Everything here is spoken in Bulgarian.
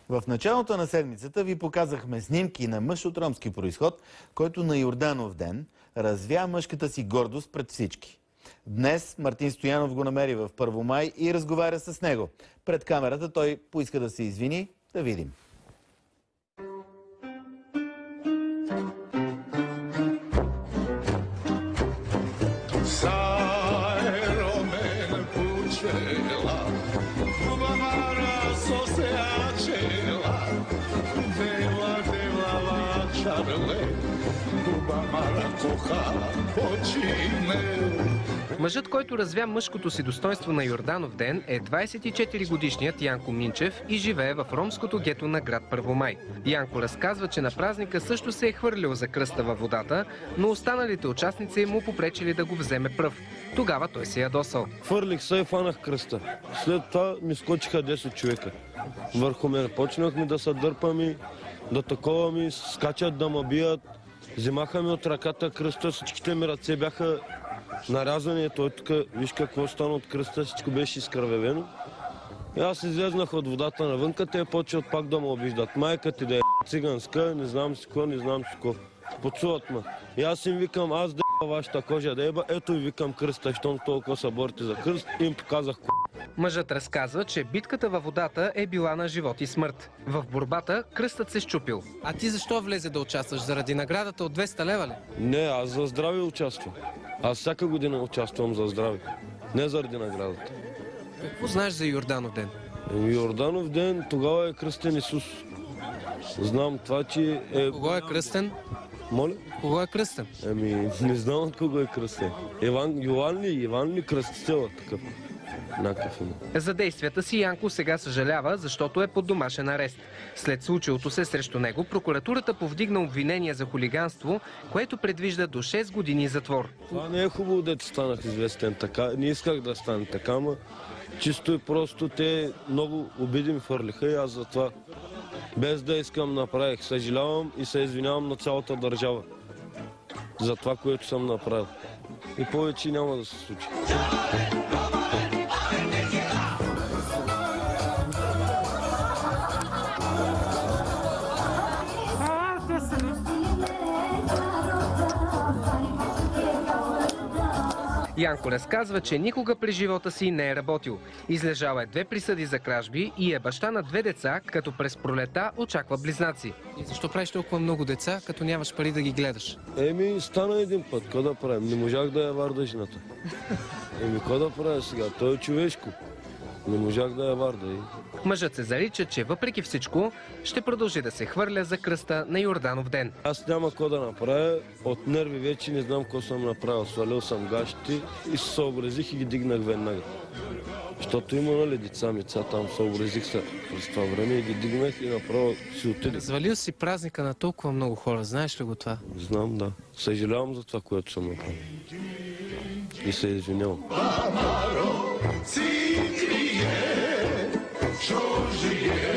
В началото на седмицата ви показахме снимки на мъж от ромски произход, който на Йорданов ден развя мъжката си гордост пред всички. Днес Мартин Стоянов го намери в Първомай и разговаря с него. Пред камерата той поиска да се извини. Да видим. Мъжът, който развя мъжкото си достоинство на Йорданов ден, е 24-годишният Янко Минчев и живее в ромското гето на град Първомай. Янко разказва, че на празника също се е хвърлил за кръста във водата, но останалите участници му попречили да го вземе пръв. Тогава той се ядосал. Хвърлих се и фанах кръста. След това ми скочиха 10 човека. Върху мен почнахме да се дърпаме, да такова ми скачат, да ме бият. Вземаха ми от ръката кръста, всичките ми ръце бяха нарязани. Той тук, виж какво стана от кръста, всичко беше изкървевено. И аз излезнах от водата навънка, те почват пак да ме обиждат. Майка ти да е циганска, не знам си какво, не знам си какво. Поцуват ме. И аз им викам, аз да е вашата кожа да еба, ето и викам кръста, щом толкова се борите за кръст, и им показах Мъжът разказва, че битката във водата е била на живот и смърт. В борбата кръстът се счупил. А ти защо влезе да участваш? Заради наградата от 200 лева ли? Не, аз за здраве участвам. Аз всяка година участвам за здраве. Не заради наградата. Какво знаеш за Йорданов ден? Йорданов ден, тогава е кръстен Исус. Знам това, че е... Кого е кръстен? Моля? Кого е кръстен? Не знам от кого е кръстен. Иван ли кръстител такъв? За действията си Янко сега съжалява, защото е под домашен арест. След случилото се срещу него, прокуратурата повдигна обвинение за хулиганство, което предвижда до 6 години затвор. Това не е хубаво, дето станах известен така. Не исках да стане така, но чисто и просто те много обиди ми хвърлиха и аз затова, без да искам, направих. Съжалявам и се извинявам на цялата държава за това, което съм направил. И повече няма да се случи. Янко разказва, че никога през живота си не е работил. Излежал е 2 присъди за кражби и е баща на 2 деца, като през пролета очаква близнаци. И защо правиш толкова много деца, като нямаш пари да ги гледаш? Стана един път. Какво да правим? Не можах да я варда жената. Какво да правя сега? Той е човешко. Не можах да я варда. Мъжът се зарича, че въпреки всичко ще продължи да се хвърля за кръста на Йорданов ден. Аз няма какво да направя. От нерви вече не знам какво съм направил. Свалил съм гащите и се съобразих и ги дигнах веднага. Защото има деца там, съобразих се през това време и ги дигнах и направо си отидех. Развалил си празника на толкова много хора, знаеш ли го това? Знам, да. Съжалявам за това, което съм направил. И се извинявам. Żyje.